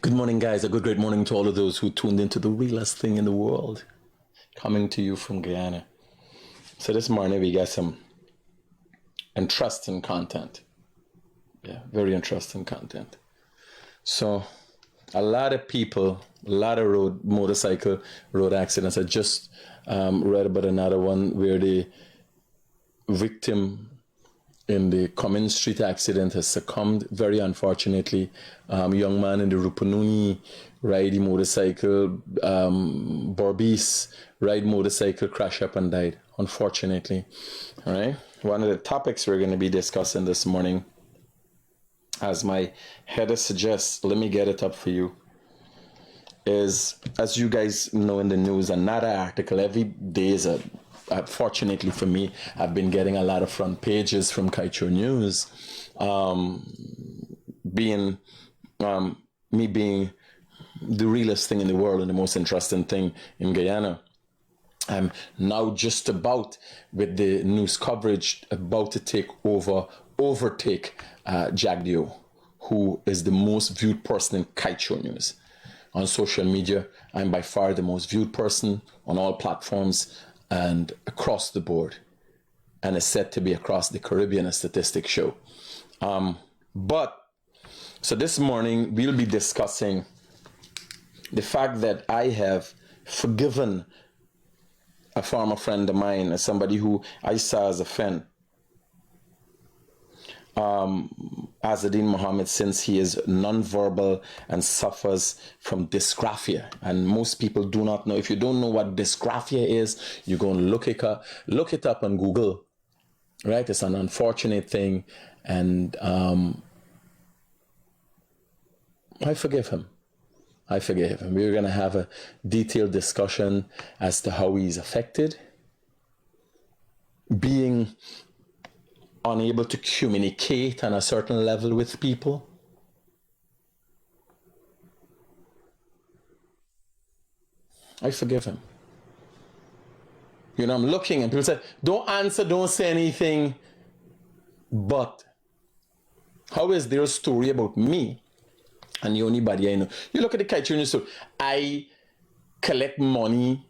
Good morning, guys. A great morning to all of those who tuned into the realest thing in the world. Coming to you from Guyana. So this morning we got some interesting content. Yeah, very interesting content. So a lot of people, a lot of motorcycle road accidents. I just read about another one where the victim in the Common Street accident has succumbed, very unfortunately. Young man in the Rupununi riding motorcycle, Borbis ride motorcycle, crash up and died, unfortunately. All right. One of the topics we're going to be discussing this morning, as my header suggests, let me get it up for you, is, as you guys know in the news, another article every day is a fortunately for me, I've been getting a lot of front pages from Kaicho News. Me being the realest thing in the world and the most interesting thing in Guyana, I'm now just about, with the news coverage, about to overtake Jagdio, who is the most viewed person in Kaicho News. On social media, I'm by far the most viewed person on all platforms and across the board, and is said to be across the Caribbean, a statistic show. So this morning we'll be discussing the fact that I have forgiven a former friend of mine, as somebody who I saw as a friend, Azruddin Mohamed, since he is nonverbal and suffers from dysgraphia. And most people do not know. If you don't know what dysgraphia is, you go and look it up on Google. Right? It's an unfortunate thing. And I forgive him. We're going to have a detailed discussion as to how he's affected. Being unable to communicate on a certain level with people. I forgive him. You know, I'm looking and people say, don't answer, don't say anything. But how is their story about me and the only body I know? You look at the Kaicho News story. I collect money,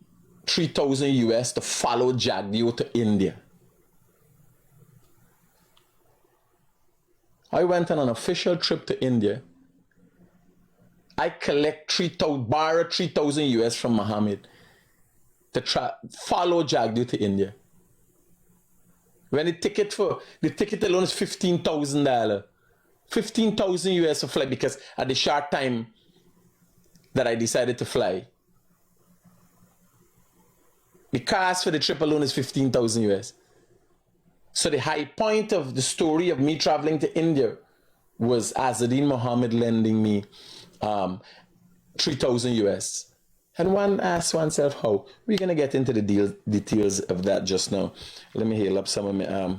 3,000 US, to follow Jagdio to India. I went on an official trip to India. I collect 3,000 US from Mohammed to follow Jagdio to India. When the ticket alone is $15,000. 15,000 US to fly, because at the short time that I decided to fly, the cost for the trip alone is 15,000 US. So the high point of the story of me traveling to India was Azruddin Mohamed lending me 3,000 US. And one asks oneself, how? We're going to get into the details of that just now. Let me hail up some of my...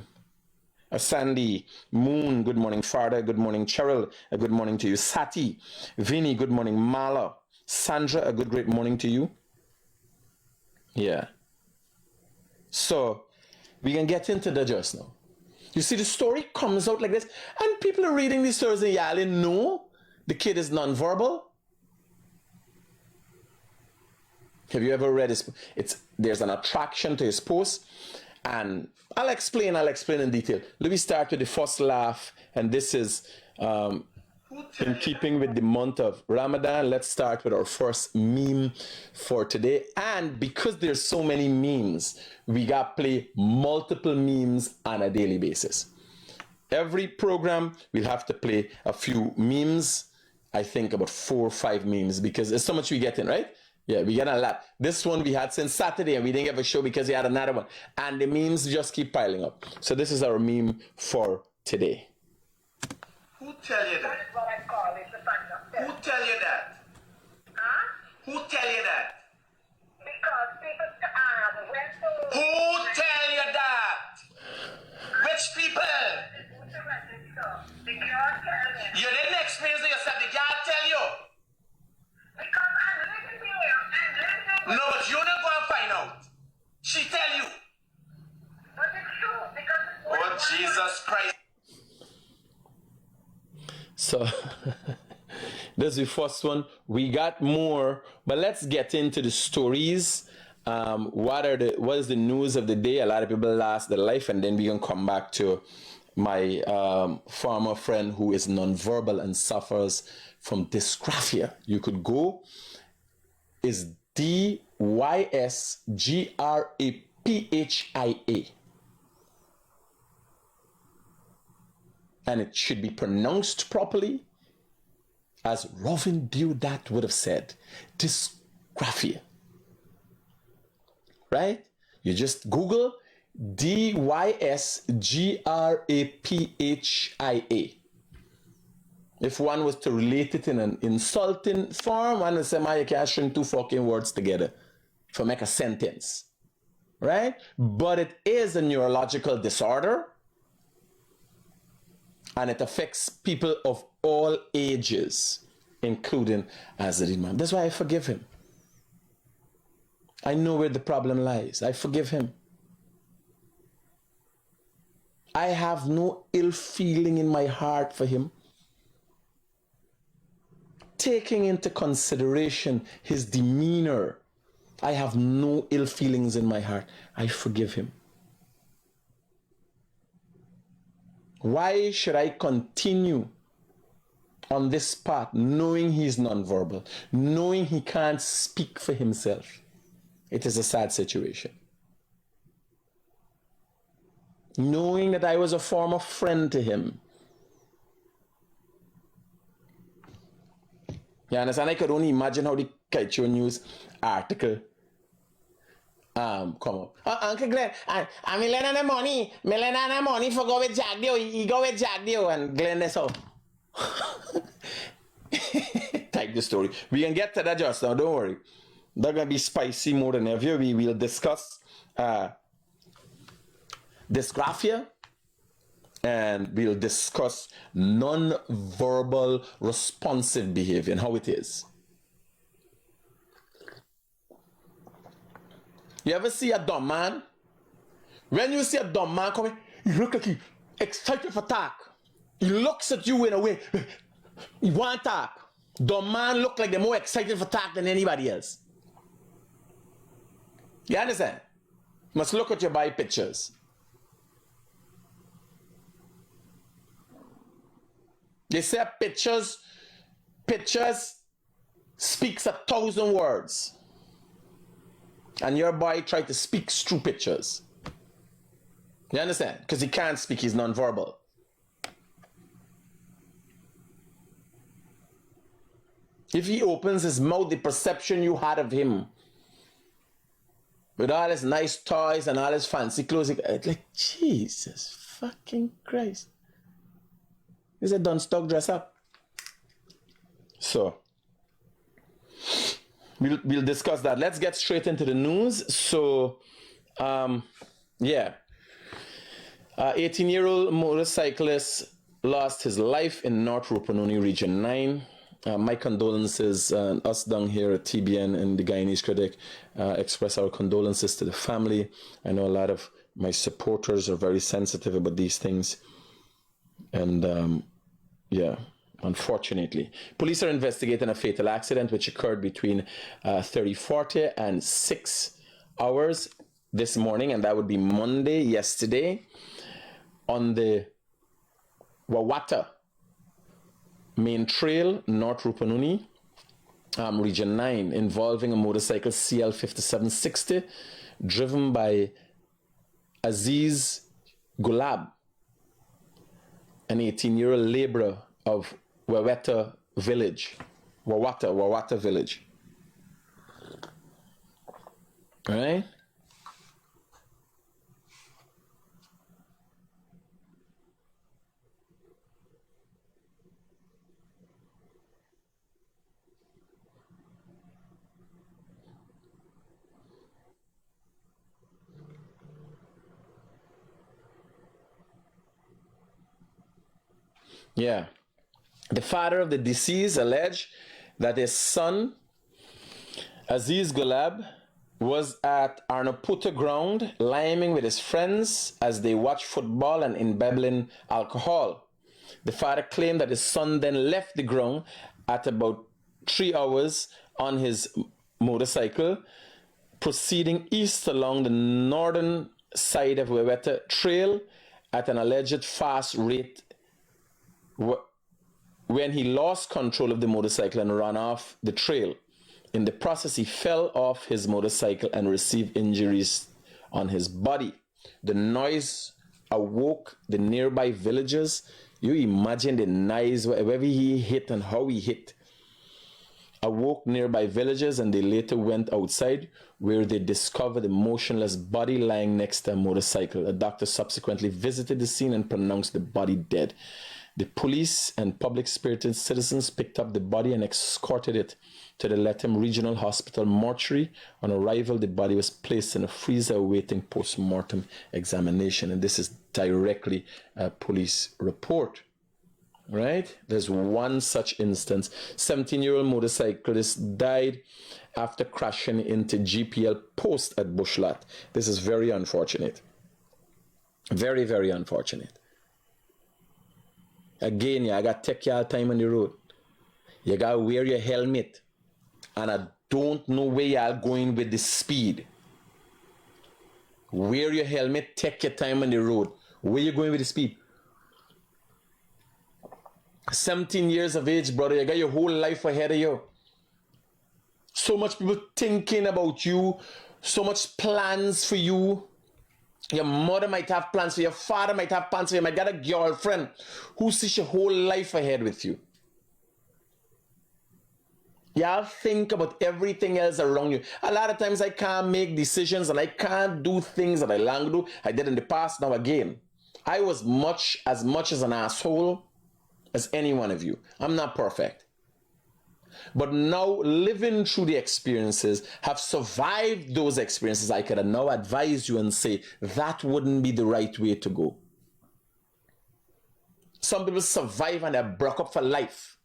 Sandy, Moon, good morning. Farda, good morning. Cheryl, a good morning to you. Sati, Vinny, good morning. Mala, Sandra, a great morning to you. Yeah. So... we can get into that just now. You see, the story comes out like this, and people are reading these stories and yelling, no, the kid is nonverbal. Have you ever read his? There's an attraction to his post, and I'll explain in detail. Let me start with the first laugh, and this is in keeping with the month of Ramadan. Let's start with our first meme for today. And because there's so many memes, we got to play multiple memes on a daily basis. Every program, we'll have to play a few memes. I think about 4 or 5 memes, because there's so much we get in, right? Yeah, we get a lot. This one we had since Saturday, and we didn't have a show because we had another one. And the memes just keep piling up. So this is our meme for today. Who tell you that? What I call it, the Who tell you that? Huh? Who tell you that? Because people went to... Who tell you that? Which people? You didn't experience it yourself. The girl tell you. Because I'm living here. No, but you're not going to find out. She tell you. But it's true. Because oh, Jesus Christ. So This is the first one. We got more, but let's get into the stories. What is the news of the day? A lot of people lost their life, and then we can come back to my former friend who is nonverbal and suffers from dysgraphia. You could go, is Dysgraphia. And it should be pronounced properly, as Robin Budat would have said, dysgraphia. Right? You just Google Dysgraphia. If one was to relate it in an insulting form, one would say, man, you can't string two fucking words together to make a sentence. Right? But it is a neurological disorder. And it affects people of all ages, including Azruddin Mohamed. That's why I forgive him. I know where the problem lies. I forgive him. I have no ill feeling in my heart for him. Taking into consideration his demeanor, I have no ill feelings in my heart. I forgive him. Why should I continue on this path knowing he's nonverbal, knowing he can't speak for himself? It is a sad situation. Knowing that I was a former friend to him. You understand? I could only imagine how the Kaicho News article come up. Uncle Glenn, I lend the money. Me lend the money for go with Jack Dio. He go with Jack Dio, and Glenn is out. Type the story. We can get to that just now. Don't worry. They're gonna be spicy more than ever. We will discuss dysgraphia, and we'll discuss non-verbal responsive behavior and how it is. You ever see a dumb man? When you see a dumb man coming, he look like he excited for talk. He looks at you in a way, he want talk. Dumb man look like they're more excited for talk than anybody else. You understand? Must look at your by pictures. They say pictures speaks 1,000 words. And your boy tried to speak through pictures. You understand? Because he can't speak, he's nonverbal. If he opens his mouth, the perception you had of him, with all his nice toys and all his fancy clothes, it's like, Jesus fucking Christ. He's a Dunstock dress up. So, we'll discuss that. Let's get straight into the news. So, yeah. 18-year-old motorcyclist lost his life in North Rupununi Region 9. My condolences, us down here at TBN and the Guyanese Critic express our condolences to the family. I know a lot of my supporters are very sensitive about these things. And, yeah. Unfortunately, police are investigating a fatal accident which occurred between 30:40 and 6 hours this morning, and that would be Monday, yesterday, on the Wawata main trail, North Rupununi, Region 9, involving a motorcycle CL5760 driven by Aziz Gulab, an 18-year-old laborer of Wawata village. Wawata village. All right? Yeah. The father of the deceased alleged that his son, Aziz Gulab, was at Arnaputa ground liming with his friends as they watched football and imbibing alcohol. The father claimed that his son then left the ground at about 3 hours on his motorcycle, proceeding east along the northern side of Wewete Trail at an alleged fast rate when he lost control of the motorcycle and ran off the trail. In the process, he fell off his motorcycle and received injuries on his body. The noise awoke the nearby villagers. You imagine the noise, wherever he hit and how he hit. Awoke nearby villagers, and they later went outside where they discovered a motionless body lying next to a motorcycle. A doctor subsequently visited the scene and pronounced the body dead. The police and public-spirited citizens picked up the body and escorted it to the Lethem Regional Hospital mortuary. On arrival, the body was placed in a freezer awaiting post-mortem examination. And this is directly a police report. Right? There's one such instance. 17-year-old motorcyclist died after crashing into GPL post at Bushlat. This is very unfortunate. Very, very unfortunate. Again, you got to take your time on the road. You got to wear your helmet. And I don't know where you're going with the speed. Wear your helmet, take your time on the road. Where you going with the speed? 17 years of age, brother, you got your whole life ahead of you. So much people thinking about you, so much plans for you. Your mother might have plans for you, your father might have plans for you, you might got a girlfriend who sees your whole life ahead with you. Y'all think about everything else around you. A lot of times I can't make decisions and I can't do things that I long to do. I did in the past, now again. I was as much as an asshole as any one of you. I'm not perfect. But now, living through the experiences, have survived those experiences, I could now advise you and say, that wouldn't be the right way to go. Some people survive and they're broke up for life.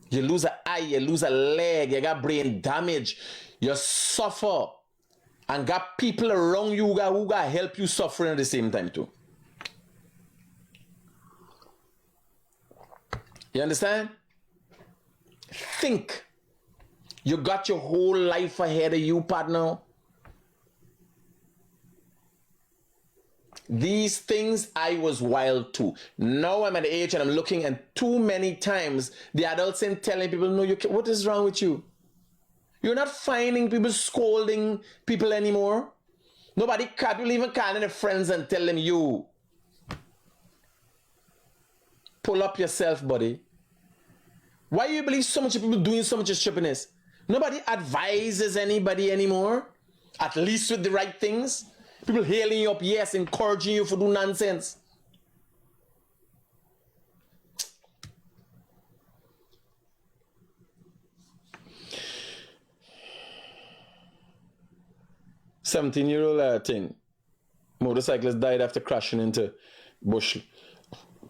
You lose an eye, you lose a leg, you got brain damage, you suffer, and got people around you who got help you suffering at the same time too. You understand? Think. You got your whole life ahead of you, partner. These things, I was wild too. Now I'm at the age and I'm looking, and too many times the adults ain't telling people, no, what is wrong with you? You're not finding people scolding people anymore. Nobody can't, people even calling their friends and tell them, you pull up yourself, buddy. Why do you believe so much people doing so much stupidness? Nobody advises anybody anymore, at least with the right things. People hailing you up, yes, encouraging you to do nonsense. "17-year-old thing. Motorcyclist died after crashing into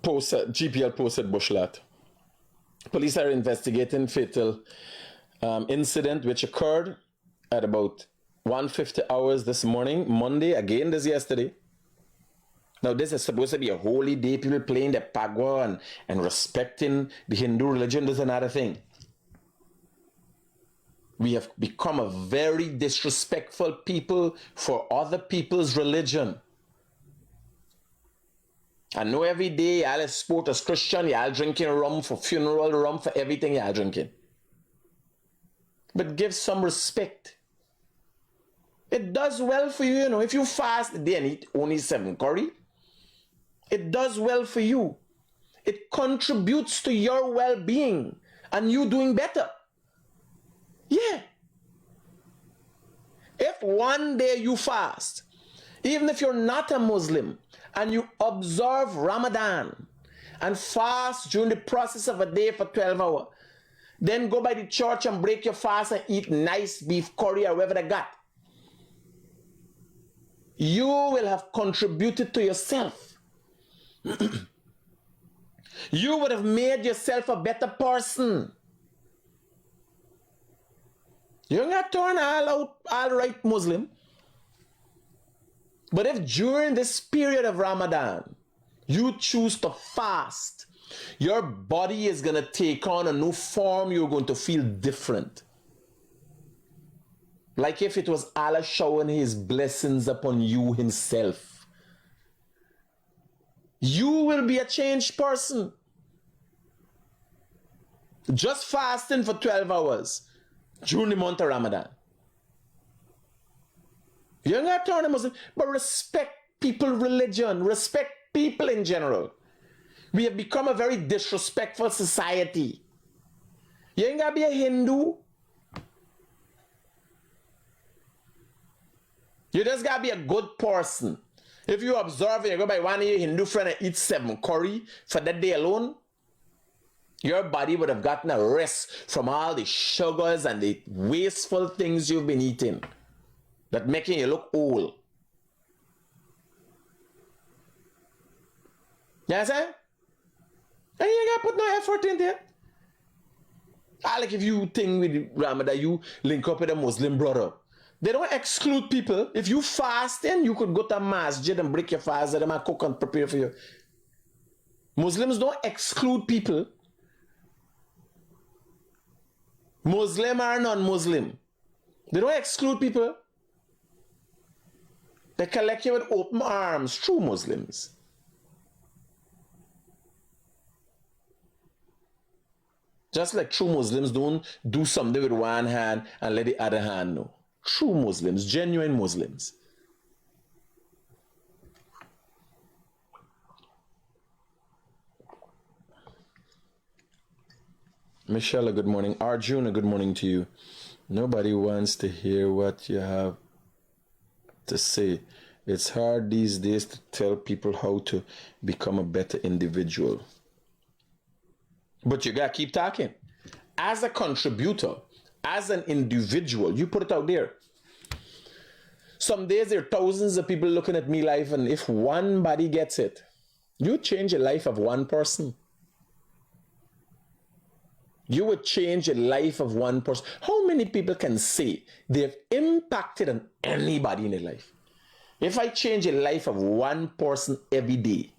GPL post at Bushlat. Police are investigating fatal incident which occurred at about 1:50 hours this morning, Monday. Again, this yesterday. Now, this is supposed to be a holy day, people playing the Phagwah and respecting the Hindu religion. This is another thing. We have become a very disrespectful people for other people's religion. I know every day y'all sport as Christian, y'all drinking rum for funeral, rum for everything y'all drinking. But give some respect. It does well for you, you know. If you fast a day and eat only 7 curry, it does well for you. It contributes to your well-being and you doing better. Yeah. If one day you fast, even if you're not a Muslim, and you observe Ramadan and fast during the process of a day for 12 hours, then go by the church and break your fast and eat nice beef curry or whatever they got, you will have contributed to yourself. You would have made yourself a better person. You're not turn all right Muslim. But if during this period of Ramadan, you choose to fast Your body is going to take on a new form. You're going to feel different. Like if it was Allah showering his blessings upon you himself. You will be a changed person. Just fasting for 12 hours during the month of Ramadan. You ain't got to turn a Muslim, but respect people's religion. Respect people in general. We have become a very disrespectful society. You ain't got to be a Hindu. You just got to be a good person. If you observe and you go by one of your Hindu friends and eat 7 curry for that day alone, your body would have gotten a rest from all the sugars and the wasteful things you've been eating that making you look old. You understand? And you ain't got to put no effort in there. Like if you think with Ramadan, you link up with a Muslim brother. They don't exclude people. If you fast, then you could go to a masjid and break your fast and them cook and prepare for you. Muslims don't exclude people. Muslim or non-Muslim. They don't exclude people. They collect you with open arms, true Muslims. Just like true Muslims don't do something with one hand and let the other hand know. True Muslims, genuine Muslims. Michelle, good morning. Arjuna, good morning to you. Nobody wants to hear what you have to say. It's hard these days to tell people how to become a better individual. But you gotta keep talking. As a contributor, as an individual, you put it out there. Some days there are thousands of people looking at me live, and if one body gets it, you change the life of one person. You would change the life of one person. How many people can say they've impacted on anybody in their life? If I change the life of one person every day,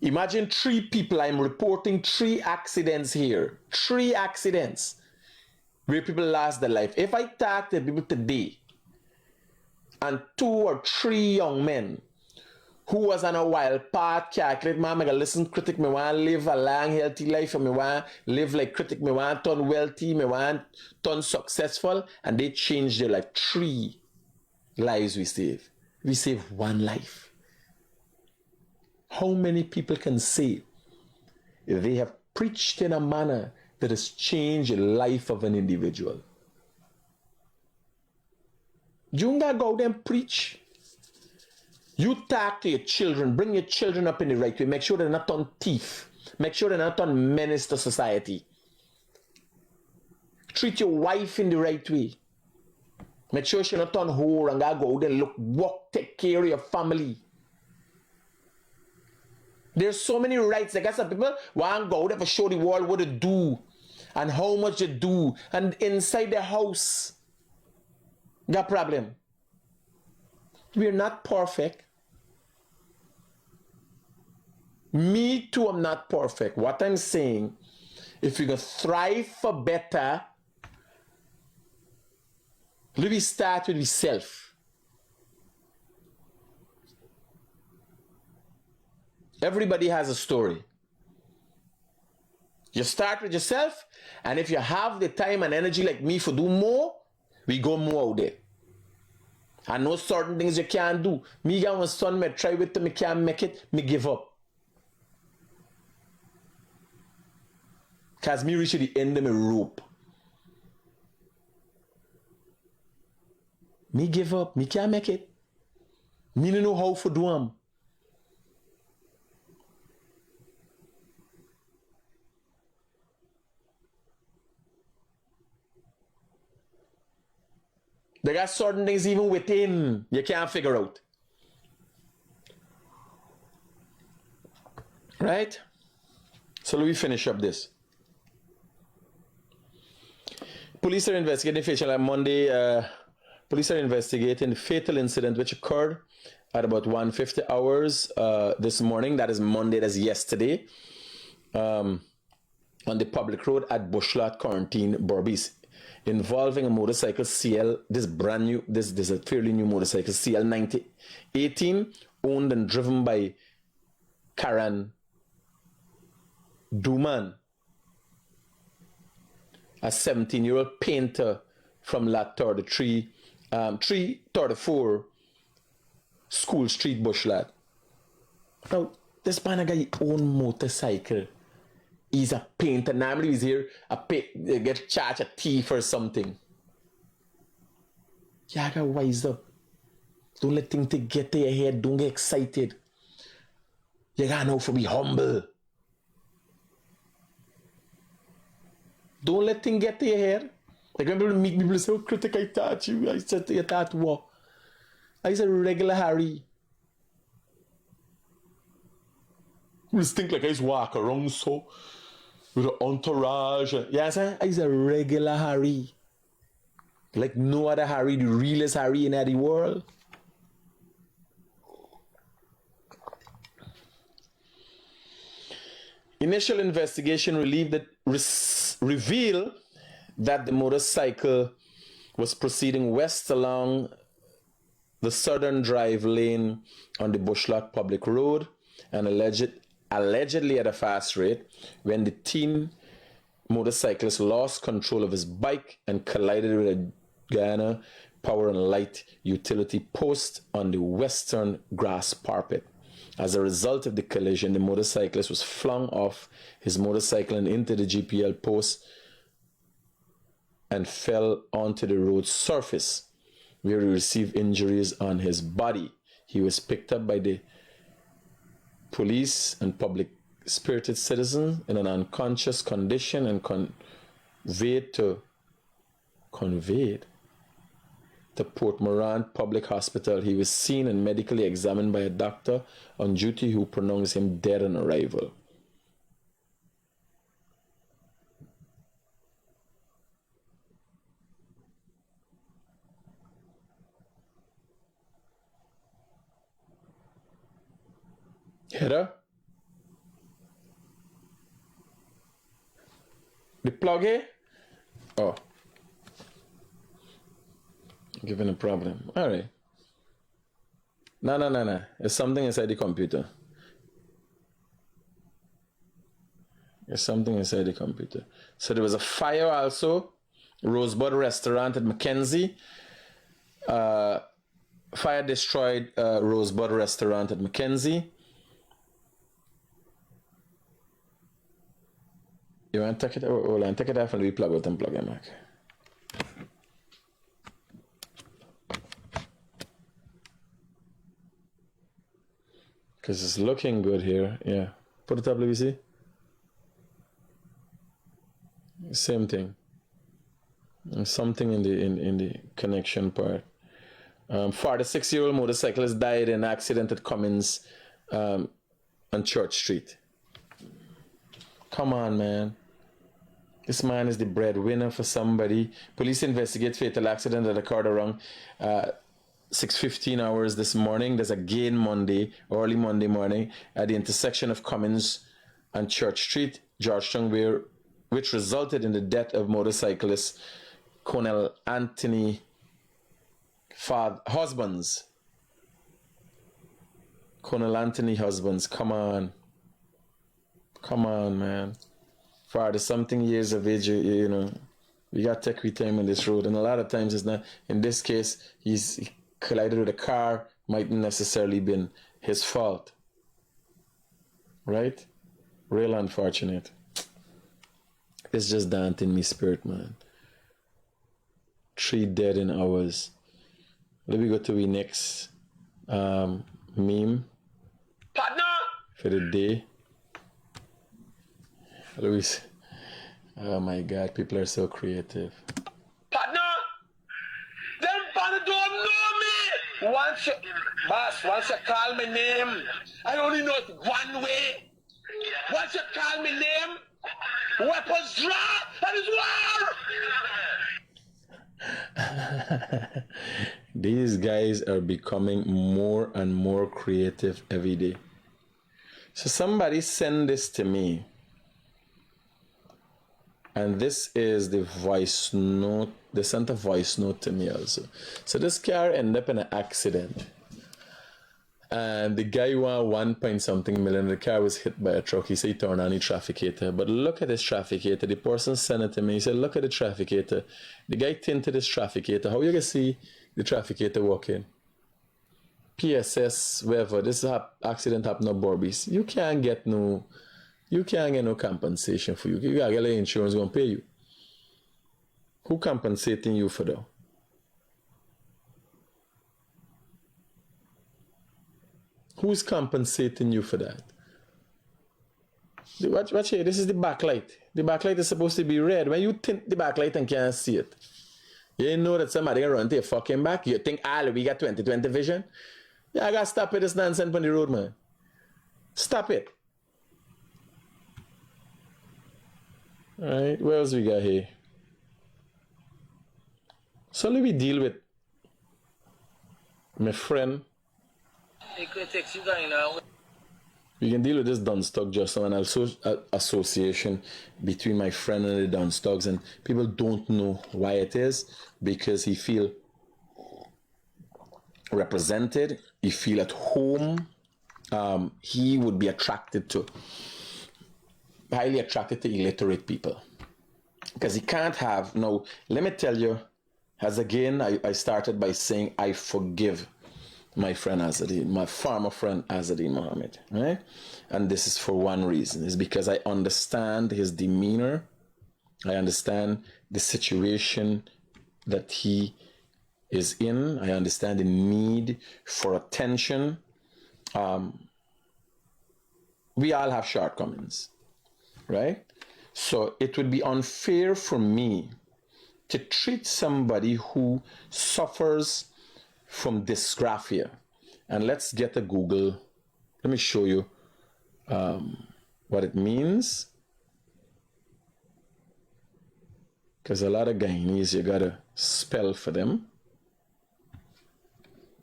imagine 3 people. I'm reporting 3 accidents here. 3 accidents where people lost their life. If I talk to people today, and 2 or 3 young men who was on a wild path, calculate, man, I gotta listen Critic, me want to live a long, healthy life, and me want to live like Critic, me want to turn wealthy, me want to turn successful, and they changed their life. 3 lives we save. We save 1 life. How many people can say they have preached in a manner that has changed the life of an individual? You gotta go out there and preach. You talk to your children, bring your children up in the right way. Make sure they're not on thief. Make sure they're not on menace to society. Treat your wife in the right way. Make sure she's not on whore and gotta go out there, look, work, take care of your family. There's so many rights. Like some people want to go out there to show the world what to do and how much they do. And inside the house, got problem. We're not perfect. Me too, I'm not perfect. What I'm saying, if you're going to thrive for better, let me start with yourself. Everybody has a story. You start with yourself, and if you have the time and energy like me for do more, we go more out there. I know certain things you can't do. Me and my son, me try with them, me can't make it, me give up. Because me reach the end of my rope. Me give up, me can't make it. Me don't know how to do them. There are certain things even within you can't figure out. Right? So let me finish up this. Police are investigating facial on Monday. Police are investigating the fatal incident which occurred at about 1:50 hours this morning. That is Monday, that's yesterday. on the public road at Bushlot Quarantine, Berbice, involving a motorcycle CL, this is a fairly new motorcycle, CL 9018, owned and driven by Karen Duman, a 17-year-old painter from La 33, 334 School Street, Bushlot. Now, this man got his own motorcycle. He's a painter. Normally he's here, get charged a thief or something. You gotta wise up. Don't let things get to your head. Don't get excited. You gotta know to be humble. Don't let things get to your head. Like when people meet people say, oh, Critic, I thought you. I said, you thought what? I said, regular Harry. You just think like I just walk around so with an entourage. Yeah, he's a regular Harry. Like no other Harry, the realest Harry in the world. Initial investigation revealed that the motorcycle was proceeding west along the southern drive lane on the Bushlot public road and allegedly at a fast rate when the teen motorcyclist lost control of his bike and collided with a Guyana Power and Light utility post on the western grass parapet. As a result of the collision, the motorcyclist was flung off his motorcycle and into the GPL post and fell onto the road's surface, where he received injuries on his body. He was picked up by the police and public spirited citizens in an unconscious condition and conveyed to Port Moran Public Hospital. He was seen and medically examined by a doctor on duty who pronounced him dead on arrival. Header? The plug here? Oh. Giving a problem. All right. No. There's something inside the computer. So there was a fire also. Rosebud Restaurant at Mackenzie. Fire destroyed Rosebud Restaurant at Mackenzie. You want to take it? Hold on, take it off and we plug out and plug it back. Because it's looking good here. Yeah. Put it up, let me see. Same thing. There's something in the connection part. 46-year-old motorcyclist died in an accident at Cummins on Church Street. Come on, man. This man is the breadwinner for somebody. Police investigate fatal accident that occurred around 6:15 hours this morning. There's again early Monday morning, at the intersection of Cummins and Church Street, Georgetown, which resulted in the death of motorcyclist Colonel Anthony Husbands. Colonel Anthony Husbands, come on, man. For the something years of age, you know, we got to take with time on this road, and a lot of times it's not. In this case, he collided with a car, mightn't necessarily been his fault, right? Real unfortunate. It's just daunting me spirit, man. 3 dead in hours. Let me go to the next meme for the day. Luis. Oh my God, people are so creative. Partner, them partner don't know me. Once you call my name, I only know it one way. Once you call my name, weapons draw, and it's war. These guys are becoming more and more creative every day. So somebody send this to me. And this is the voice note. They sent a voice note to me also. So this car ended up in an accident. And the guy won 1 point something million. The car was hit by a truck. He said he turned on the trafficator. But look at this trafficator. The person sent it to me. He said, look at the trafficator. The guy tinted this trafficator. How you can see the trafficator walking? PSS, wherever. This accident happened at Borbies. You can't get no compensation for you. You gotta get the insurance gonna pay you. Who compensating you for that? Who's compensating you for that? Watch here, this is the backlight. The backlight is supposed to be red. When you tint the backlight and can't see it, you know that somebody run to your fucking back. You think, we got 20/20 vision? Yeah, I gotta stop it, this nonsense on the road, man. Stop it. Alright, what else we got here? So let me deal with my friend. Hey, Critic, you got now. We can deal with this Dunstock just an association between my friend and the Dunstocks, and people don't know why it is, because he feel represented, he feel at home, he would be highly attracted to illiterate people, because he can't have, no, let me tell you, as again, I started by saying I forgive my friend Azruddin, my farmer friend Azruddin Mohamed, right? And this is for one reason, is because I understand his demeanor, I understand the situation that he is in, I understand the need for attention. We all have shortcomings, right? So it would be unfair for me to treat somebody who suffers from dysgraphia. And let's get a Google. Let me show you what it means. Because a lot of Guyanese, you gotta spell for them.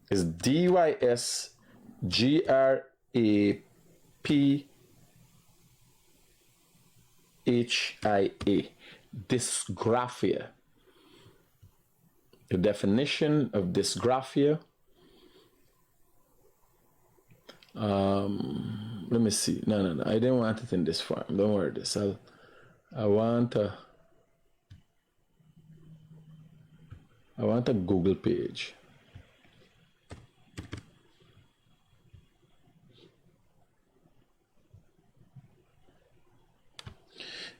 It's Dysgraphia. Dysgraphia. The definition of dysgraphia. Let me see. No. I didn't want it in this form. Don't worry. I want a Google page.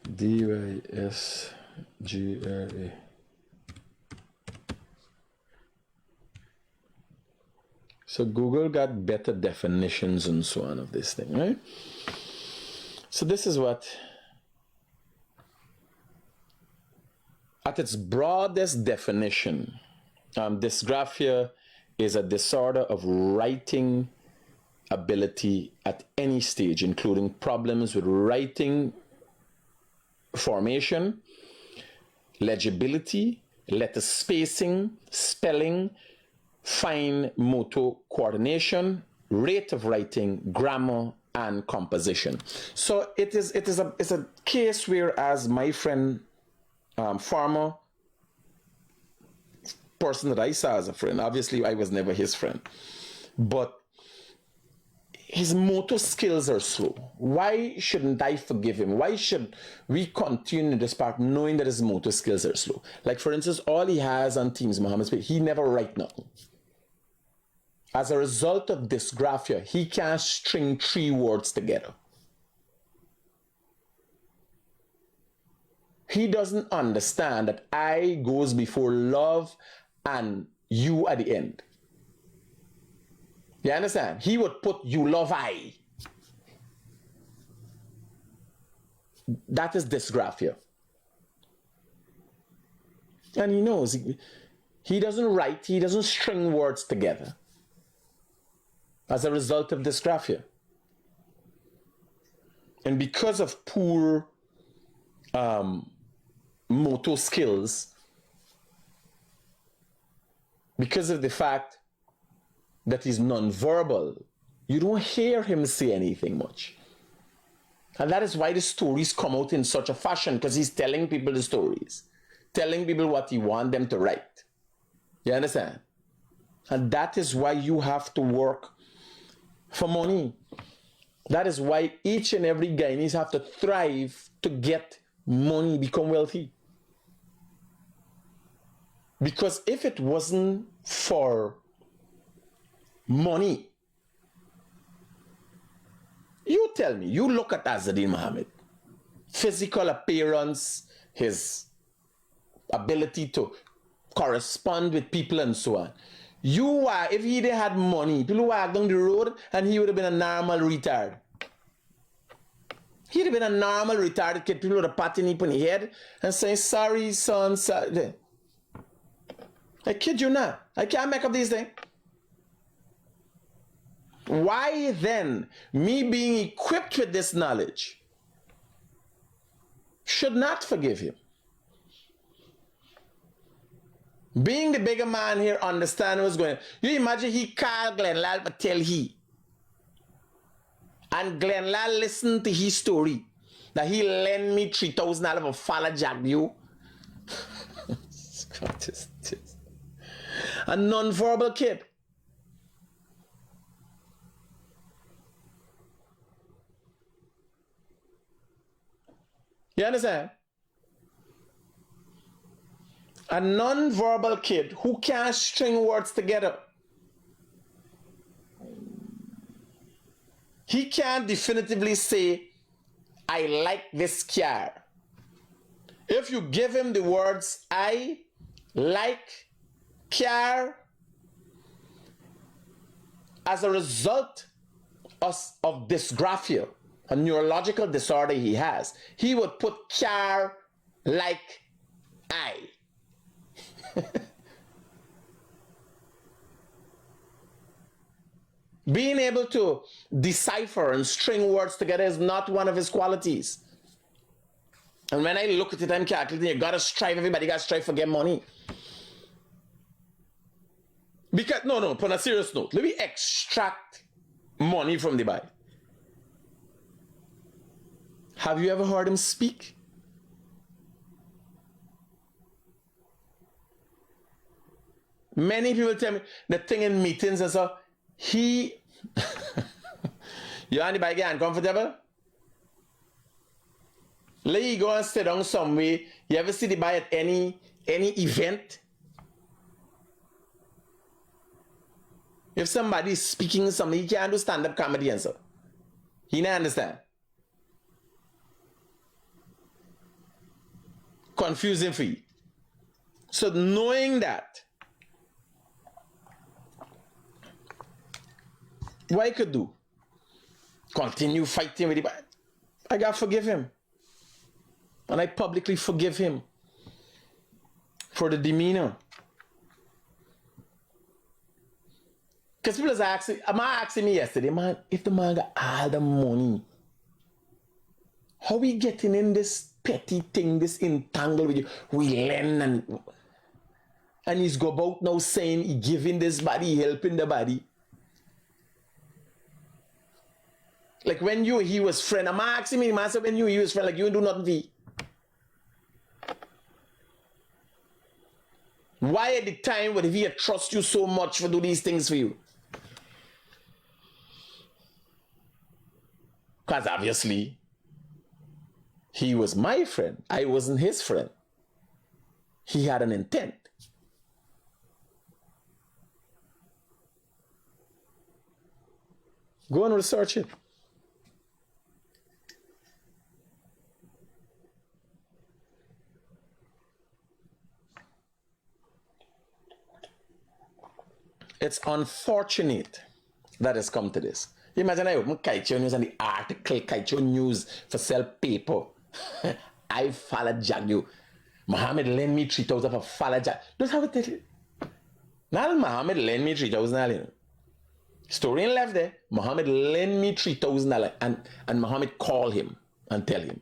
Dysgraphia. So Google got better definitions and so on of this thing, right? So this is what, at its broadest definition, dysgraphia is a disorder of writing ability at any stage, including problems with writing formation, legibility, letter spacing, spelling, fine motor coordination, rate of writing, grammar, and composition. So it's a case where, as my friend, farmer, person that I saw as a friend, obviously I was never his friend, but his motor skills are slow. Why shouldn't I forgive him? Why should we continue this part knowing that his motor skills are slow? Like, for instance, all he has on Teams Mohammed's page, he never write nothing. As a result of dysgraphia, he can't string 3 words together. He doesn't understand that I goes before love and you at the end. You understand? He would put you love I. That is dysgraphia. And he knows he doesn't write, he doesn't string words together as a result of dysgraphia. And because of poor motor skills, because of the fact that he's nonverbal, you don't hear him say anything much. And that is why the stories come out in such a fashion, because he's telling people the stories, telling people what he wants them to write. You understand? And that is why you have to work for money. That is why each and every Guyanese have to thrive to get money, become wealthy. Because if it wasn't for money, you tell me, you look at Azruddin Mohamed, physical appearance, his ability to correspond with people and so on. You are, if he had money, people walk down the road and he would have been a normal retard. He'd have been a normal retarded kid, people would have patting him on the head and saying, sorry, son, sorry. I kid you not. I can't make up these things. Why then, me being equipped with this knowledge, should not forgive him? Being the bigger man here, understand what's going on. You imagine he called Glenlal but tell he. And Glenlal listened to his story. That he lent me $3,000 for Fala Jagyu. What is this? A non-verbal kid. You understand? A non-verbal kid who can't string words together. He can't definitively say, I like this car. If you give him the words, I like car, as a result of dysgraphia, a neurological disorder he has, he would put car like I. Being able to decipher and string words together is not one of his qualities. And when I look at it, I'm calculating, you gotta strive, everybody gotta strive for get money. Because, no, on a serious note, let me extract money from the Bible. Have you ever heard him speak? Many people tell me the thing in meetings and so, you and the bike uncomfortable? Let you go and sit down somewhere. You ever see the bike at any event? If somebody is speaking something, he can't do stand-up comedy and so. He don't understand. Confusing for you. So knowing that, what I could do? Continue fighting with the bad. I gotta forgive him. And I publicly forgive him for the demeanor. Because people are asking me yesterday, man, if the man got all the money, how we getting in this petty thing, this entangle with you? We learn and he's go about now saying he giving this body, helping the body. Like when he was friend, I'm asking me, man, so when he was friend, like you do nothing for he. Why at the time would he trust you so much for do these things for you? Because obviously, he was my friend. I wasn't his friend. He had an intent. Go and research it. It's unfortunate that it's come to this. Imagine I open Kaicho News and the article Kaicho News for sell paper. I Fala Jagyu. Mohamed lend me 3,000 for Fala Jag. That's how it did. Now Mohamed lend me 3,000. Historian left there. Mohamed lend me $3,000 and Mohamed call him and tell him.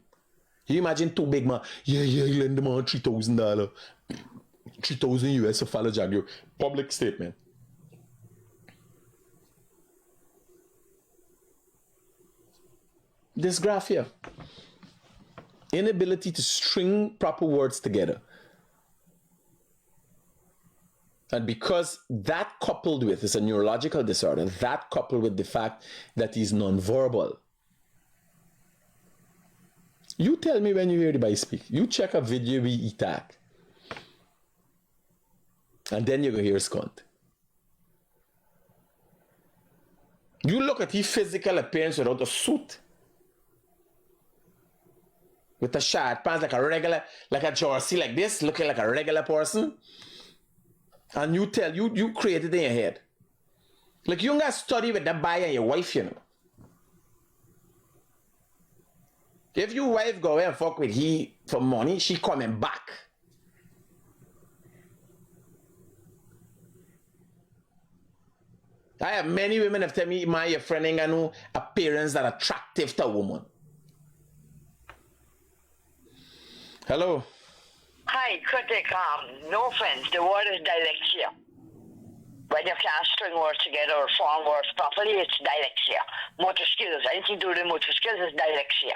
You imagine two big man. Yeah, he lend the man $3,000. 3,000 US for Fala Jagyu. Public statement. Dysgraphia. Inability to string proper words together. And because that coupled with, it's a neurological disorder, that coupled with the fact that he's nonverbal. You tell me when you hear the boy speak. You check a video we attack. And then you go hear scunt. You look at his physical appearance without a suit. With a short pants like a regular, like a jersey like this, looking like a regular person. And you tell, you create it in your head. Like you gotta study with that boy and your wife, you know. If your wife go away and fuck with he for money, she coming back. I have many women have tell me, my friend ain't got no appearance that attractive to a woman. Hello. Hi, Critic. No offense. The word is dyslexia. When you can't string words together or form words properly, it's dyslexia. Motor skills. Anything to do with motor skills is dyslexia.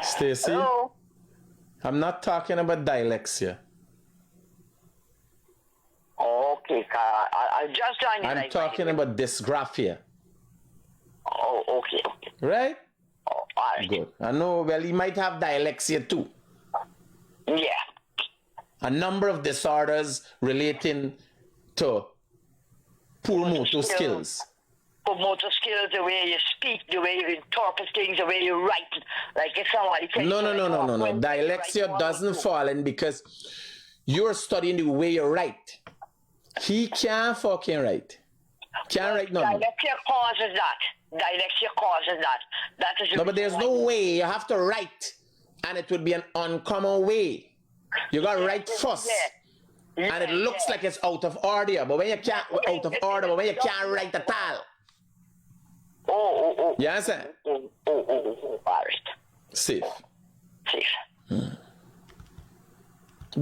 Stacy? Hello? I'm not talking about dyslexia. Okay, I'll just join you. I'm talking about dysgraphia. Oh, okay. Right? Oh, all right. Good. I know, well, he might have dyslexia too. Yeah. A number of disorders relating to poor motor skills. For motor skills, the way you speak, the way you interpret things, the way you write. Like if somebody tells No. you, Dyslexia doesn't fall in because you're studying the way you write. He can't fucking write. Can't write nothing. Dyslexia causes that. Dyslexia causes that. That is No, but there's no way. You have to write. And it would be an uncommon way. You got to write first. Yeah. And it looks like it's out of order. But when you can't, out of order, but when you can't write at all. Oh. You understand? Oh. All right. Safe. Safe.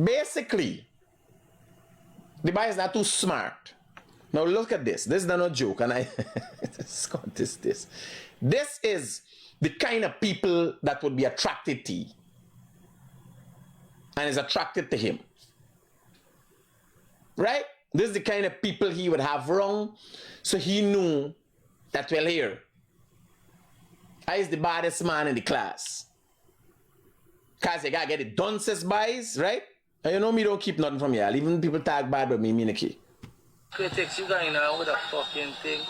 Basically, the boy is not too smart. Now look at this. This is not a joke. And I... this. This is the kind of people that would be attracted to you. And is attracted to him. Right? This is the kind of people he would have wrong. So he knew that, well, here, I is the baddest man in the class. Because you gotta get it done, says boys, right? And you know me don't keep nothing from y'all. Even people talk bad about me, the key. Critics, you going on with a fucking thing.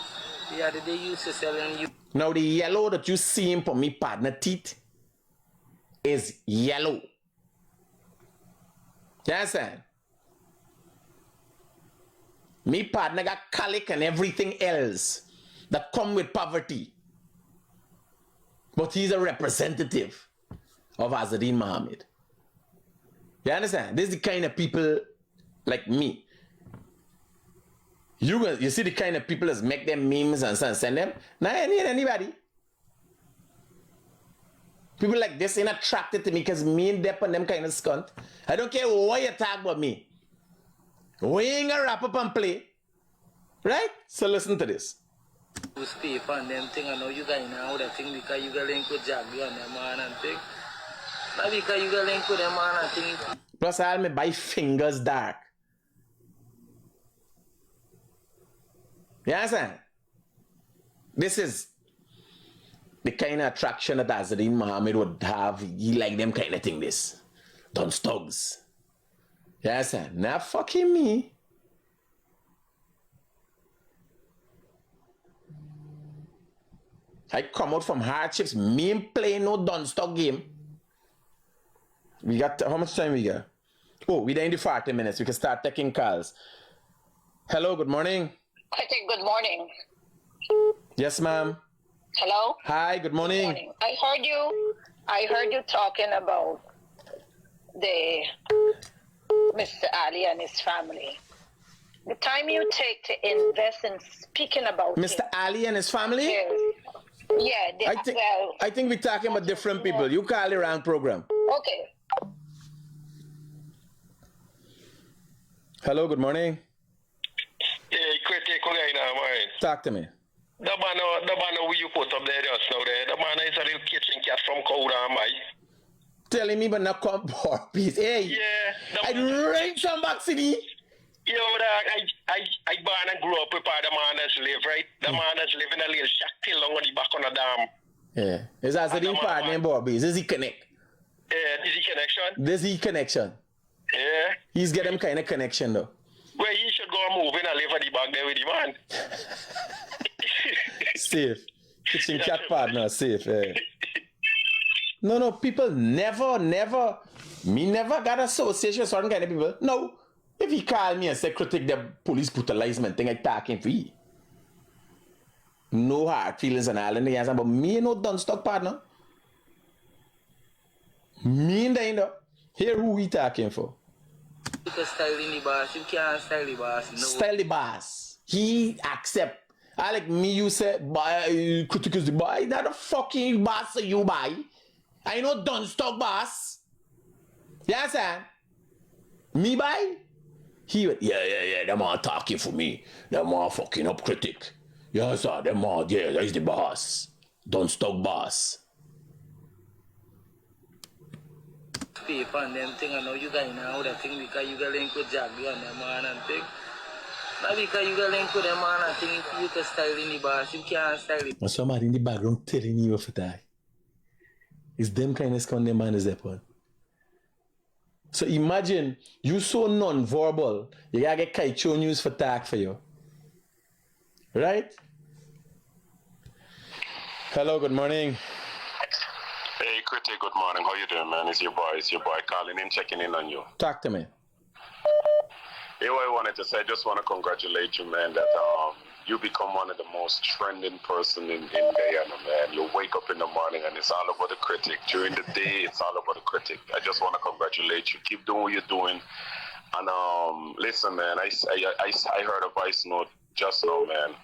The other day you used to selling you. Now the yellow that you see him for me partner teeth is yellow. You understand? Me partner got colic and everything else that come with poverty. But he's a representative of Azruddin Mohamed. You understand? This is the kind of people like me. You see the kind of people that make them memes and send them? Nah, I need anybody. People like this ain't attracted to me because me and Depp and them kind of scunt. I don't care what you talk about me. We ain't gonna wrap up and play. Right? So listen to this. You stay on them thing. I know you going on with that thing because you got link with Jaggy and them man and thing. Not because you got link with them man and thing. Plus I'll me buy fingers dark. You understand? This is the kind of attraction that Azruddin Mohamed would have. He like them kind of thing, this. Don't stugs. You understand? Not fucking me. I come out from hardships. Me ain't playing no Dunstock game. We got, how much time we got? Oh, we're in the 40 minutes. We can start taking calls. Hello, good morning. Critic, good morning. Yes, ma'am. Hello? Hi, good morning. Good morning. I heard you talking about the Mr. Ali and his family. The time you take to invest in speaking about Mr. Ali and his family? Yeah, I think we're talking about different people. You call the wrong program. Okay. Hello, good morning. Hey, Critic, what are you now, man? Talk to me. The banner who you put up there just now there. The banner is a little kitchen cat from Koudamai. Telling me, but not come poor piece. Hey, Yeah. I'd rent some back city. You know that I born and grew up with where the manners live, right? The manners live in a little shack till on the back on the dam. Yeah. Is that the partner in Bobby's? Is he connect? Yeah, is he connection? This he connection. Yeah. He's get them kind of connection though. Well, he should go and move in and live at the back there with the man. Safe. Kitchen cat partner, safe. Yeah. No, people never got association with certain kind of people. No. If he call me and say critic the police brutalization thing, I talk him free. No hard feelings and all in the answer, but me no done stock partner. Me in the end up. Here who we talking for? You can style in the boss, you can't style the boss. No. Style the boss. He accept. I like me, you say, buy, critic is the boy. Not the fucking boss you buy. I know done stock boss. You understand? Me buy? He went, yeah, them all talking for me. Them all fucking up critic. Yeah, sir, them all, yeah, that's the boss. Don't stock boss. Paper and them thing, I know you guys know that thing because you got link with Jaguar and them man and thing. Not because you got link with them man and thing, if you can style in the boss, you can't style it. And somebody in the background telling you for that. It's them kind of scum them man is that one. So imagine you so non-verbal, you gotta get Kaicho news for tag for you. Right? Hello, good morning. Hey, Critic, good morning. How you doing, man? It's your boy calling in, checking in on you. Talk to me. Hey, what I wanted to say, I just want to congratulate you, man, that you become one of the most trending person in Guyana, man. You wake up in the morning and it's all about the critic. During the day, it's all about the critic. I just want to congratulate you. Keep doing what you're doing. And listen, man, I heard a voice note just now, man.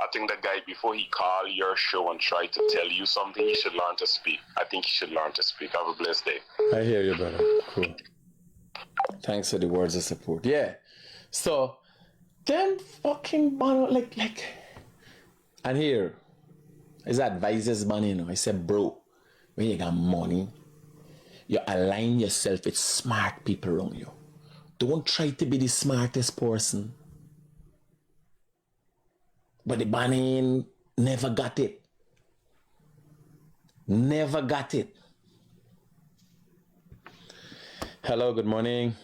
I think the guy, before he called your show and tried to tell you something, he should learn to speak. I think he should learn to speak. Have a blessed day. I hear you, brother. Cool. Thanks for the words of support. Yeah. So, them fucking like, and here, his advisor's money, you know. I said, bro, when you got money, you align yourself with smart people around you. Don't try to be the smartest person. But the bunny never got it. Never got it. Hello, good morning.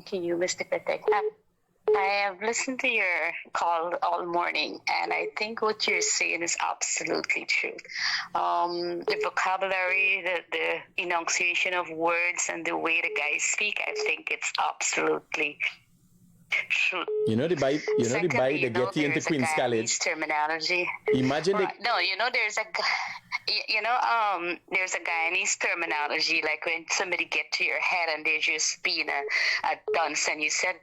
To you, Mr. Critic. I have listened to your call all morning, and I think what you're saying is absolutely true. The vocabulary, the enunciation of words, and the way the guys speak, I think it's absolutely true. You know the Bible. You know the Bible. They get you into Queen's College. Terminology. Imagine right. No, you know there's a Guyanese terminology, like when somebody get to your head and they're just being a dunce, and you said,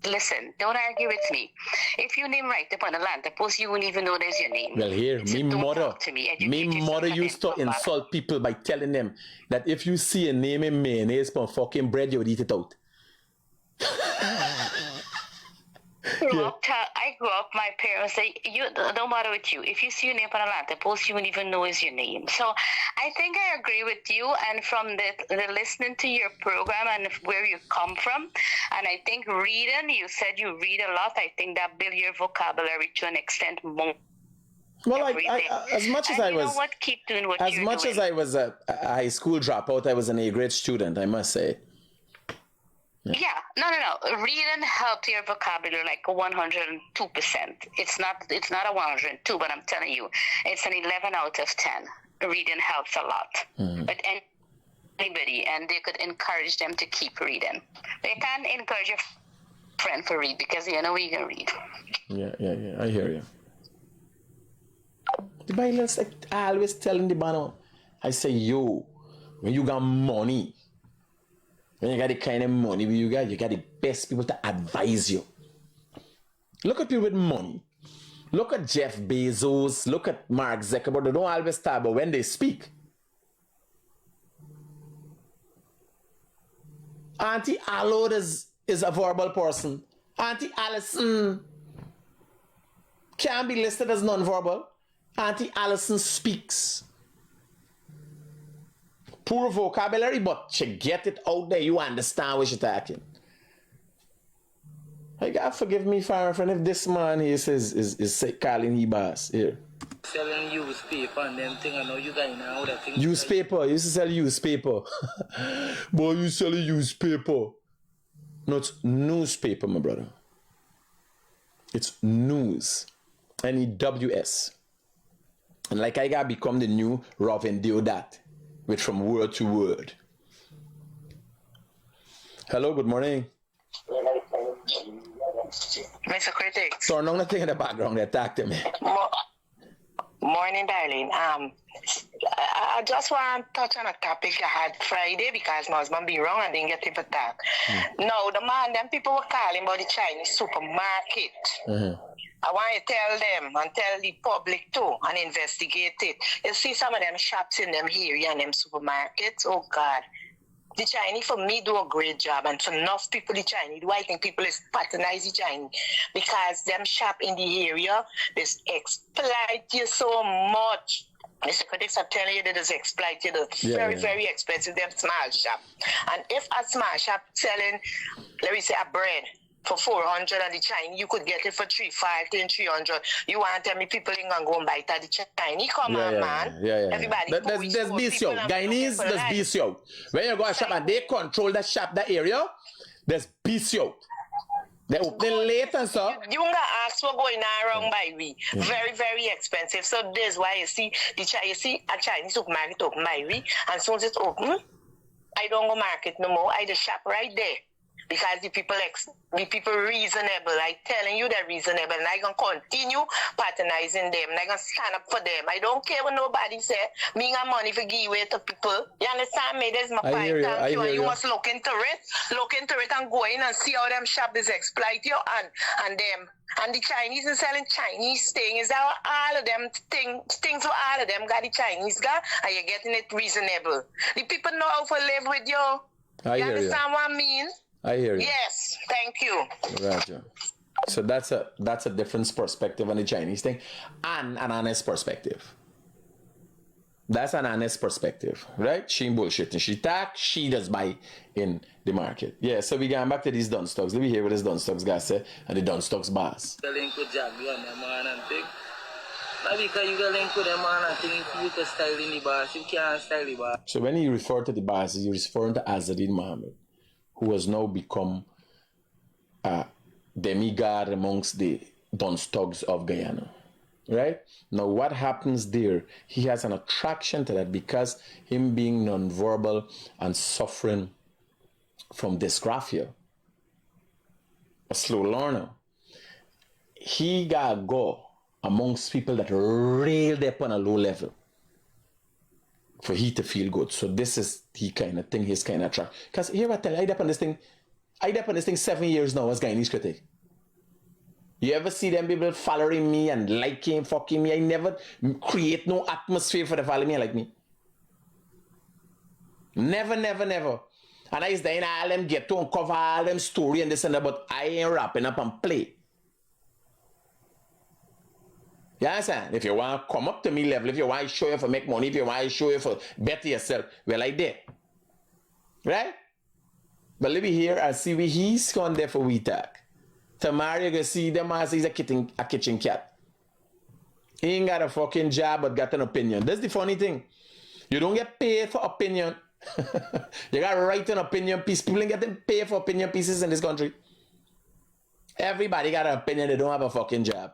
listen, don't argue with me. If you name right upon the land, suppose you won't even know there's your name. Well, here, so me mother used to insult people by telling them that if you see a name in mayonnaise for fucking bread, you would eat it out. I grew up, my parents say, you don't bother with you. If you see your name on a land, suppose you won't even know is your name. So I think I agree with you, and from the listening to your program and where you come from, and I think reading, you said you read a lot, I think that build your vocabulary to an extent more. Well, as much as I was, you know what? Keep doing what you're doing. As much as I was a high school dropout, I was an A-grade student, I must say. Yeah, no. Reading helped your vocabulary like 102%. It's not a 102, but I'm telling you, it's an 11 out of 10. Reading helps a lot. Mm-hmm. But anybody, and they could encourage them to keep reading. They can't encourage your friend to read because you know you can read. Yeah. I hear you. The Bible is like I always telling the man, I say, yo, when you got money. When you got the kind of money you got the best people to advise you. Look at people with money. Look at Jeff Bezos. Look at Mark Zuckerberg. They don't always talk about when they speak. Auntie Allard is a verbal person. Auntie Allison. can be listed as nonverbal. Auntie Allison speaks. Poor vocabulary, but she get it out there. You understand what she's talking. I gotta forgive me, friend, if this man here is calling he boss here. Selling newspaper and them thing, I know you guys now that thing. Newspaper, you used to sell newspaper. Boy, you selling newspaper. No, it's newspaper, my brother. It's news. N-E-W-S. And like I gotta become the new Robin Deodat, which from word to word. Hello, good morning. Mr. Critic. So I'm not in the background there, talk to me. Morning, darling. I just want to touch on a topic I had Friday because my husband be wrong and didn't get it for talk. Now, the man, them people were calling about the Chinese supermarket. I want to tell them and tell the public too and investigate it. You see some of them shops in them area and them supermarkets, oh God. The Chinese, for me, do a great job. And for enough people, the Chinese, do I think people is patronize the Chinese? Because them shop in the area, they exploit you so much. Mr. Critics, I'm telling you, they just exploit you. They're very expensive, them small shop. And if a small shop selling, let me say, a bread for 400 and the Chinese, you could get it for 350 and 300. You want to tell me people ain't gonna go and buy it at the Chinese? Come on, man. Everybody. There's BCO. Guyanese, there's BCO. When you go to shop and they control that shop, that area, there's BCO. They open late and so. You gonna ask for going around by we. Very, very expensive. So this why you see a Chinese supermarket open by we, and soon as it's open, I don't go market no more. I just shop right there. Because the people reasonable. I telling you they're reasonable. And I gonna continue patronizing them. And I gonna stand up for them. I don't care what nobody say. Me got money for give away to people. You understand me? That's my point. Thank you. And you must look into it. Look into it and go in and see how them shop is exploit you and them. And the Chinese is selling Chinese things. All of them things for all of them got the Chinese got, and you're getting it reasonable. The people know how to live with you. You understand what I mean? I hear you. Yes, thank you. Roger. So that's a different perspective on the Chinese thing, and an honest perspective. That's an honest perspective, right? She ain't bullshitting. She talk, she does buy in the market. Yeah, so we going back to these done stocks. Let me hear what this done stocks guy say and the done stocks boss. The link with Jaggy on them man and thing. Now because you got link with them man and thing, if you can style in the boss, you can't style the boss. So when you refer to the boss, you're referring to Azruddin Mohamed, who has now become a demigod amongst the Don Stuggs of Guyana, right? Now, what happens there, he has an attraction to that because him being nonverbal and suffering from dysgraphia, a slow learner, he got to go amongst people that railed up on a low level for he to feel good. So this is the kind of thing he's kind of attract. Because here I tell you, I dep on this thing 7 years now as Guyanese Critic. You ever see them people following me and liking, fucking me? I never create no atmosphere for them following me and like me. Never, never, never. And I used to all them get to uncover all them story and this and that, but I ain't wrapping up and play. You understand? If you want to come up to me level, if you want to show you for make money, if you want to show you for better yourself, well, I did. Right? But let me hear and see where he's gone there for we talk. Tomorrow you can see them as he's a kitchen cat. He ain't got a fucking job but got an opinion. That's the funny thing. You don't get paid for opinion. You got to write an opinion piece. People ain't getting paid for opinion pieces in this country. Everybody got an opinion. They don't have a fucking job.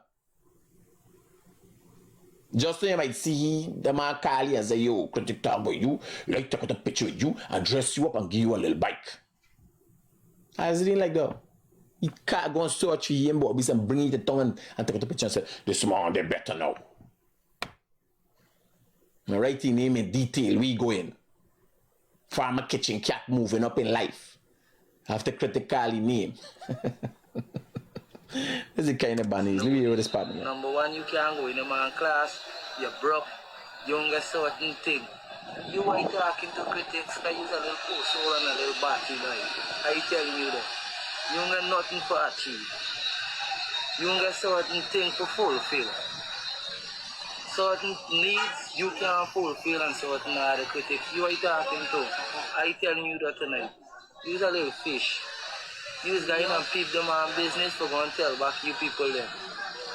Just so you might see the man call you and say, yo, Critic talk about you, like to take a picture with you and dress you up and give you a little bike. I didn't like that. He can't go and search for him, but and bring it to tongue and take a picture and say, this man, they better now. I write his name in detail, we go in. Farmer kitchen cat moving up in life. After Critic call his name. This is the kind of bunnies. Let me hear this partner. Number one, you can't go in a man class. You're broke. You don't get certain thing. You ain't talking to critics because you're a little post hole and a little batty like. I telling you that. You don't get nothing for achieve. You don't get certain things to fulfill. Certain needs you can't fulfill and certain other critics. You are talking to. I telling you that tonight. You's a little fish. You's going and peep the man business for going to tell back you people there.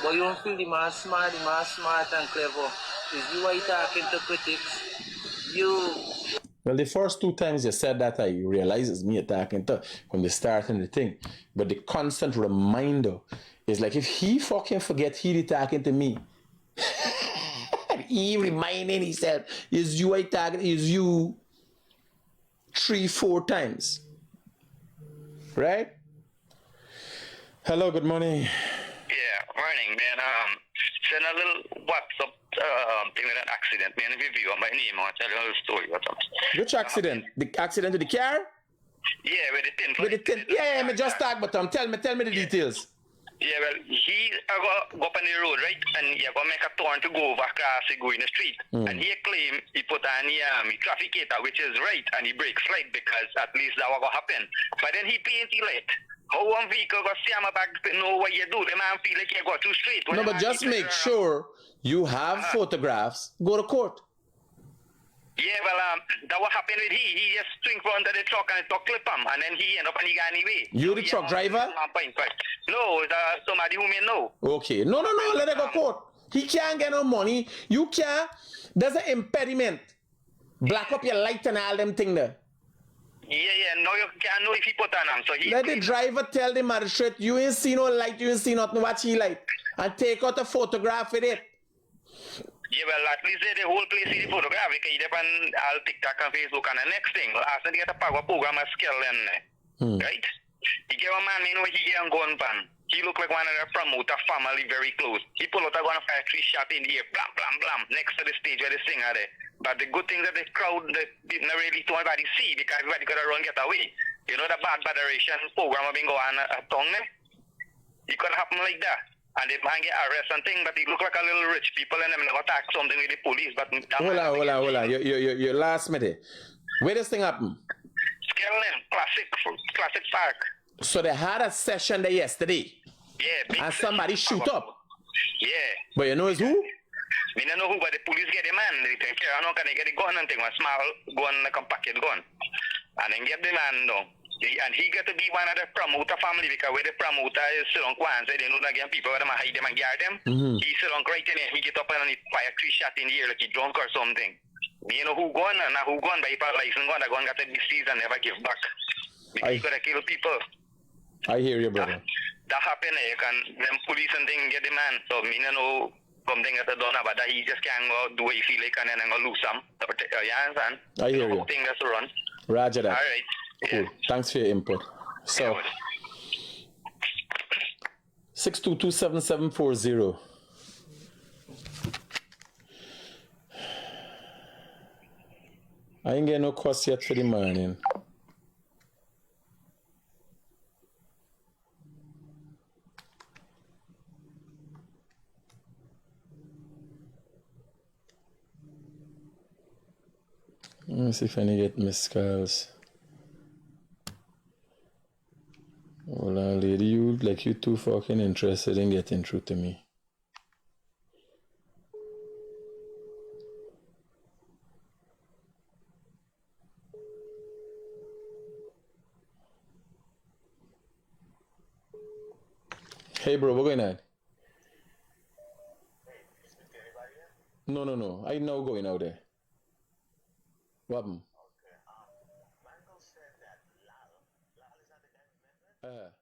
But you don't feel the man smart and clever. Is you are talking to critics. You. Well, the first 2 times you said that, I realized it's me attacking to from the start and the thing. But the constant reminder is like if he fucking forget he attacking to me. He reminding himself, is you attacking, is you 3-4 times. Right? Hello, good morning. Yeah, morning, man. Send a little WhatsApp thing with an accident, man. If you on my name, I'll tell you a little story about that. Which accident? The accident to the car? Yeah, with the tin. With the tin. Yeah, me just talk about them. Tell me the details. Yeah, well, he go up on the road, right? And he go make a turn to go over across the Guyanese street. And he claim he put on the trafficator, which is right, and he brakes right because at least that was going to happen. But then he paint the light. How one vehicle go see him back to know what you do? The man feel like you go too straight. No, but just make sure you have photographs. Go to court. Yeah, well, that what happened with he. He just swing front of the truck and it clip him, and then he end up and he got anyway. You the truck driver? No, somebody who may know. Okay. No, let it go court. He can't get no money. You can't. There's an impediment. Black up your light and all them thing there. Yeah, no, you can't know if he put on him. So he let the driver tell the magistrate, you ain't see no light, you ain't see nothing, watch he light. And take out a photograph with it. Yeah, well, at least the whole place see the photograph. You can on all TikTok and Facebook. And the next thing, after they get a Phagwah program of skill then, right? He gave a man, you know, he get a gun pan. He look like one of the promoter family very close. He pull out a gun and fire 3 shot in the air, blam, blam, blam, next to the stage where the singer there. But the good thing that the crowd didn't really to anybody see because everybody could have run get away. You know the bad adoration program been going on at tongue there? It could happen like that. And they man get arrested and thing, but they look like a little rich people and them never attack something with the police. But hold on. You last minute. Where does thing happen? Skellin, classic park. So they had a session there yesterday. Yeah. And somebody shoot up. Yeah. But you know it's who? Me don't know who, but the police get the man. They take care. I know can they get the gun and thing, a small gun, like a packet gun. And then get the man down. And he got to be one of the promoter family because where the promoter is still on Kwanzaa, they know again people where they hide them and guard them. He still on right in there. He get up and he fire 3 shot in the air like he drunk or something. You know who gone and not who gone, but if a license gone, the gun got to be seized and never give back. Because he could have killed people. I hear you, brother. That happened, you can, them police and thing get the man. So me don't know something that I don't know, but he just can't go do what he feel like and then go lose some. You understand? I hear you. Thing that's run. Roger that. All right. Cool. Yeah. Thanks for your input. So, 6227740. I ain't getting no cost yet for the morning. Let me see if I can get missed calls. Hold on, lady, you too fucking interested in getting through to me. Hey bro, what's going on? No. I know going out there. What happened? Mango said that Lal is not the guy, remember?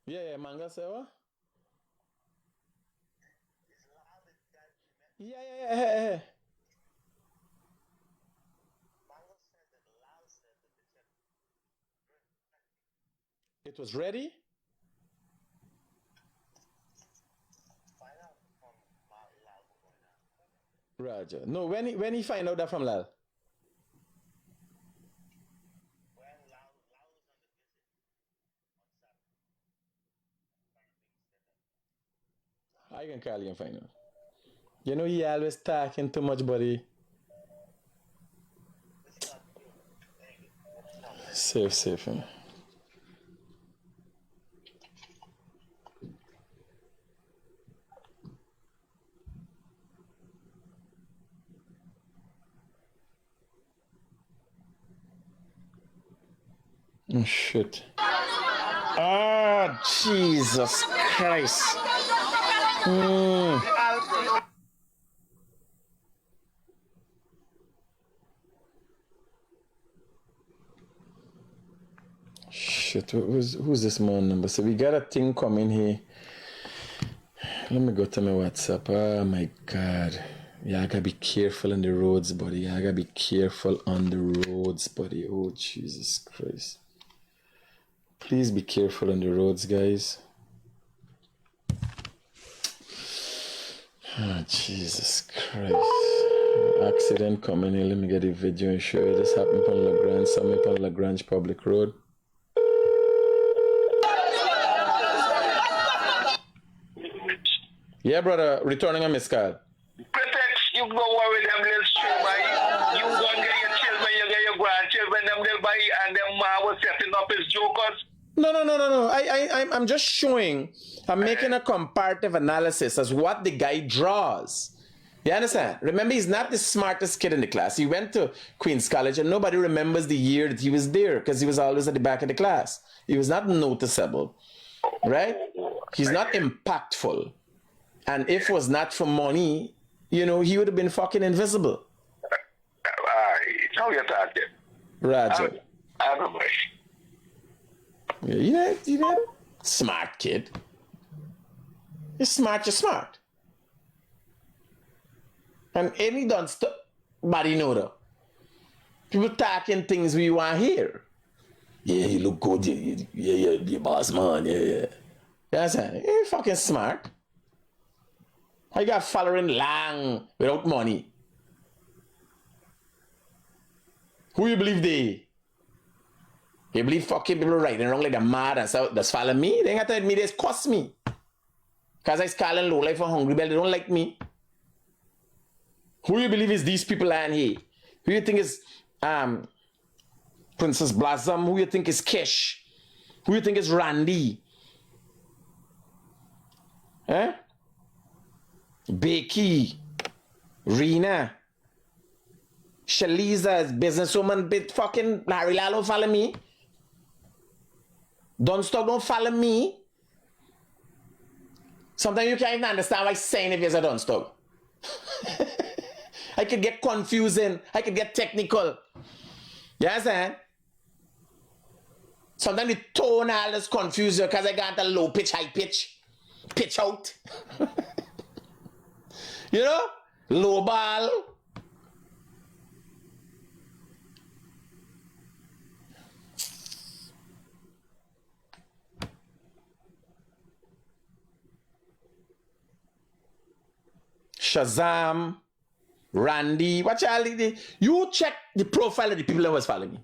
Yeah, Manga said what? Is Lal the guy you met? Yeah. Mango said that Lal said that they said it was ready? find out from Lal what's going on. Roger. No, when he find out that from Lal? When Lal was on the visit on Saturday. I can call you and find out. You know he always talking too much, buddy. Safe. Oh, shit. Oh, Jesus Christ. Shit, who's this man number? So we got a thing coming here. Let me go to my WhatsApp. Oh my God. Yeah, I gotta be careful on the roads, buddy. I gotta be careful on the roads, buddy. Oh, Jesus Christ. Please be careful on the roads, guys. Oh, Jesus Christ. Accident coming here. Let me get a video and show you. This happened on Lagrange, something on Lagrange Public Road. Yeah, brother, returning a missed call. Critic, you go worry them little straight by. You go and get your children, you get your grandchildren, them they'll buy, and them was setting up his jokers. No. I'm just showing. I'm making a comparative analysis as what the guy draws. You understand? Remember, he's not the smartest kid in the class. He went to Queen's College, and nobody remembers the year that he was there because he was always at the back of the class. He was not noticeable, right? He's not impactful. And if it was not for money, you know, he would have been fucking invisible. How you talking? Roger. I'm Yeah, you know, smart kid. You're smart. And any done stuff, body know though. People talking things we want to hear. Yeah, you look good. Yeah, you boss man. Yeah. You understand? You're fucking smart. How you got following long without money? Who you believe they? You believe fucking people riding around like they're mad and so that's follow me? They ain't got to admit it's cost me. Because I calling low life for hungry bell, they don't like me. Who you believe is these people and here? Who you think is Princess Blossom? Who you think is Kish? Who you think is Randy? Huh? Becky, Rena, Shaliza's businesswoman, bit fucking Larry Lalo follow me. Dunstog don't follow me. Sometimes you can't even understand why I'm saying if you're a Dunstog. I could get confusing. I could get technical. You understand? Sometimes the tone all is confused because I got a low pitch, high pitch. Pitch out. You know? Low ball. Shazam. Randy. Watch all the. You check the profile of the people that was following me.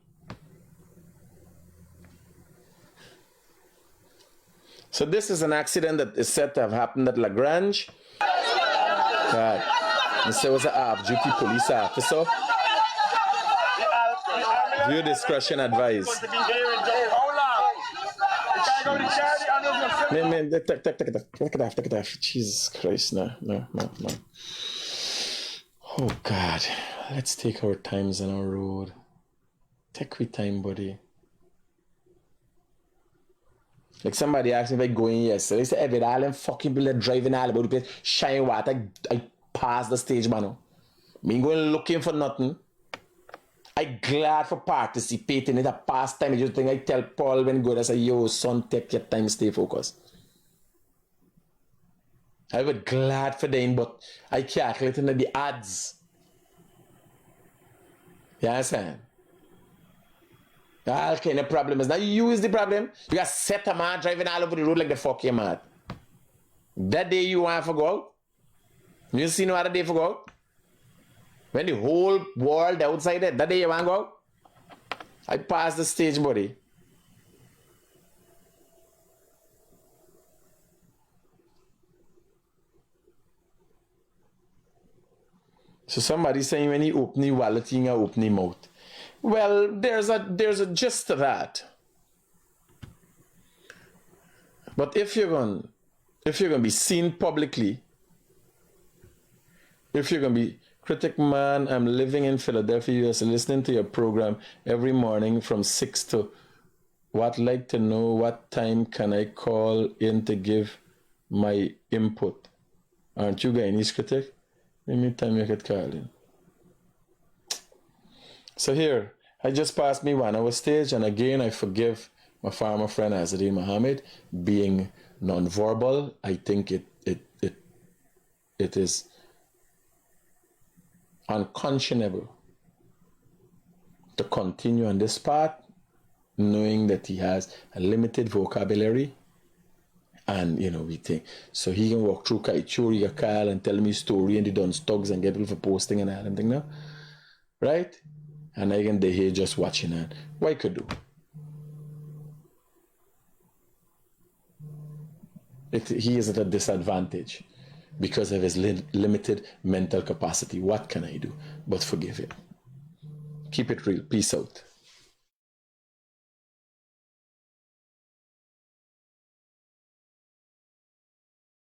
So this is an accident that is said to have happened at Lagrange. God. Mr. was an off-duty police officer. View discretion advised. Man, take it off. Jesus Christ, no. Oh God, let's take our times on our road. Take your time, buddy. Like somebody asked me if I go in yesterday. They said, every all them fucking people driving all about the place, shine water. I passed the stage, man. Me going looking for nothing. I glad for participating in a pastime. You think I tell Paul when go, I say, yo, son, take your time, stay focused. I was glad for them, but I calculated the odds. You understand? All kind of problems. Now you is the problem. You got set a man driving all over the road like the fuck you mad. That day you want to go out? You see no other day for go out? When the whole world outside that day you want to go out? I passed the stage, buddy. So somebody saying when he open the wallet, he open the mouth. Well, there's a gist to that. But if you're gonna be seen publicly, if you're gonna be Critic man, I'm living in Philadelphia, US, listening to your program every morning from 6 to What like to know what time can I call in to give my input? Aren't you Guyanese Critic? Any time you could call in. So here, I just passed me 1 hour stage, and again I forgive my farmer friend Azruddin Mohamed being nonverbal. I think it is unconscionable to continue on this path, knowing that he has a limited vocabulary, and we think so he can walk through Kaichuri or Kyle and tell me story and the done stugs and get people for posting and all them thing now, right? And I can here just watching that. What could do? He is at a disadvantage because of his limited mental capacity. What can I do but forgive him? Keep it real. Peace out.